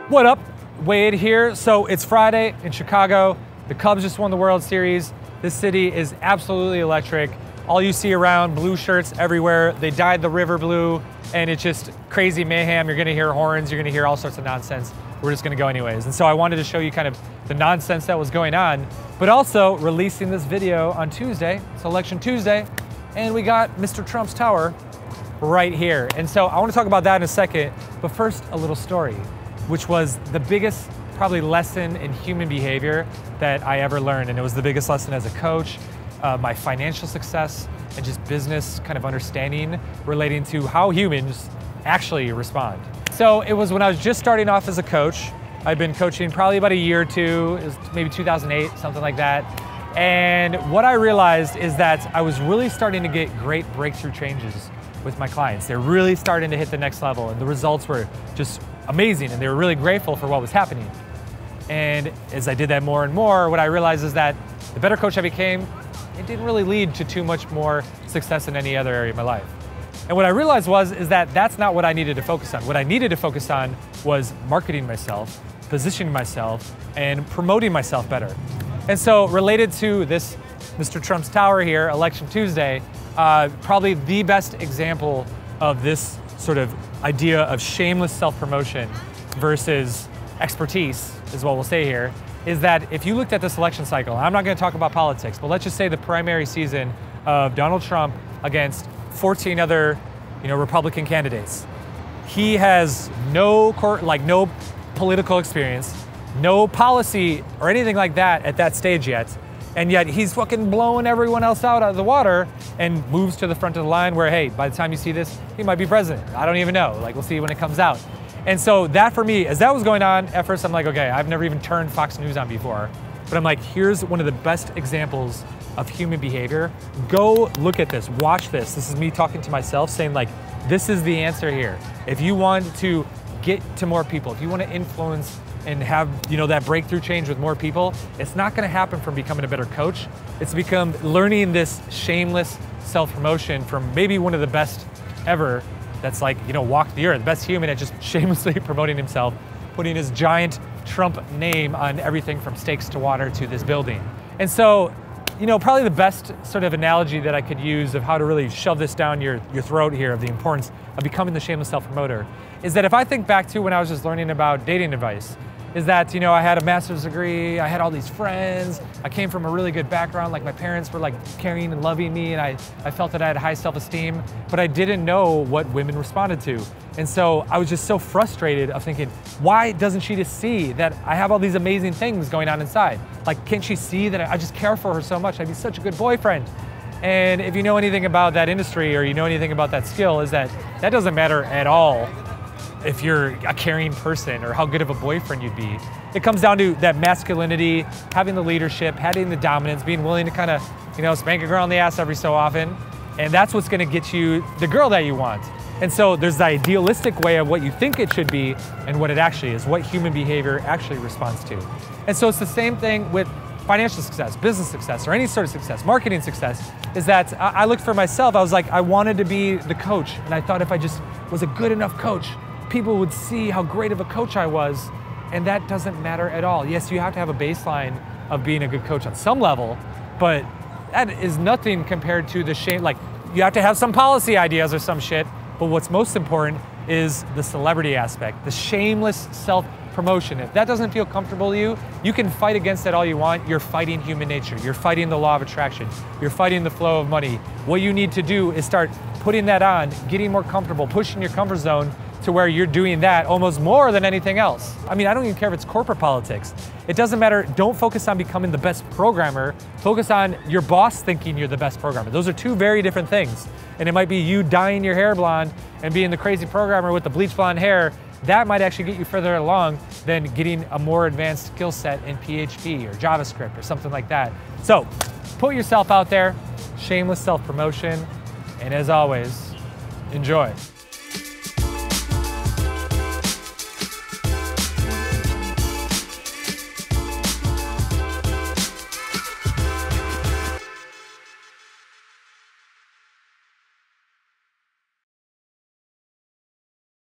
What up? Wade here. So it's Friday in Chicago. The Cubs just won the World Series. This city is absolutely electric. All you see around, blue shirts everywhere. They dyed the river blue, and it's just crazy mayhem. You're gonna hear horns, you're gonna hear all sorts of nonsense. We're just gonna go anyways. And so I wanted to show you kind of the nonsense that was going on, but also releasing this video on Tuesday. It's Election Tuesday, and we got Mr. Trump's tower right here. And so I wanna talk about that in a second, but first a little story, which was the biggest probably lesson in human behavior that I ever learned. And it was the biggest lesson as a coach, my financial success, and just business kind of understanding relating to how humans actually respond. So it was when I was just starting off as a coach. I'd been coaching probably about a year or two, it was maybe 2008, something like that. And what I realized is that I was really starting to get great breakthrough changes with my clients. They're really starting to hit the next level, and the results were just amazing, and they were really grateful for what was happening. And as I did that more and more, what I realized is that the better coach I became, it didn't really lead to too much more success in any other area of my life. And what I realized is that that's not what I needed to focus on. What I needed to focus on was marketing myself, positioning myself, and promoting myself better. And so related to this Mr. Trump's tower here, Election Tuesday, probably the best example of this sort of idea of shameless self-promotion versus expertise, is what we'll say here, is that if you looked at this election cycle, I'm not gonna talk about politics, but let's just say the primary season of Donald Trump against 14 other, Republican candidates. He has no political experience, no policy or anything like that at that stage yet. And yet he's fucking blowing everyone else out of the water and moves to the front of the line where, hey, by the time you see this, he might be president. I don't even know. We'll see when it comes out. And so that for me, as that was going on, at first I'm like, okay, I've never even turned Fox News on before. But I'm like, here's one of the best examples of human behavior. Go look at this, watch this. This is me talking to myself saying like, this is the answer here. If you want to get to more people, if you want to influence and have that breakthrough change with more people, it's not gonna happen from becoming a better coach. It's become learning this shameless self-promotion from maybe one of the best ever that's walked the earth, best human at just shamelessly promoting himself, putting his giant Trump name on everything from steaks to water to this building. And so, probably the best sort of analogy that I could use of how to really shove this down your throat here of the importance of becoming the shameless self-promoter is that if I think back to when I was just learning about dating advice, is that, I had a master's degree, I had all these friends, I came from a really good background, my parents were caring and loving me, and I felt that I had high self-esteem, but I didn't know what women responded to. And so I was just so frustrated of thinking, why doesn't she just see that I have all these amazing things going on inside? Can't she see that I just care for her so much? I'd be such a good boyfriend. And if you know anything about that industry or you know anything about that skill, is that doesn't matter at all if you're a caring person or how good of a boyfriend you'd be. It comes down to that masculinity, having the leadership, having the dominance, being willing to kind of, spank a girl on the ass every so often. And that's what's gonna get you the girl that you want. And so there's the idealistic way of what you think it should be and what it actually is, what human behavior actually responds to. And so it's the same thing with financial success, business success, or any sort of success, marketing success, is that I looked for myself, I was like, I wanted to be the coach. And I thought if I just was a good enough coach, people would see how great of a coach I was, and that doesn't matter at all. Yes, you have to have a baseline of being a good coach on some level, but that is nothing compared to the shame. You have to have some policy ideas or some shit, but what's most important is the celebrity aspect, the shameless self-promotion. If that doesn't feel comfortable to you, you can fight against it all you want. You're fighting human nature. You're fighting the law of attraction. You're fighting the flow of money. What you need to do is start putting that on, getting more comfortable, pushing your comfort zone to where you're doing that almost more than anything else. I don't even care if it's corporate politics. It doesn't matter. Don't focus on becoming the best programmer. Focus on your boss thinking you're the best programmer. Those are two very different things. And it might be you dyeing your hair blonde and being the crazy programmer with the bleach blonde hair. That might actually get you further along than getting a more advanced skill set in PHP or JavaScript or something like that. So put yourself out there, shameless self-promotion, and as always, enjoy.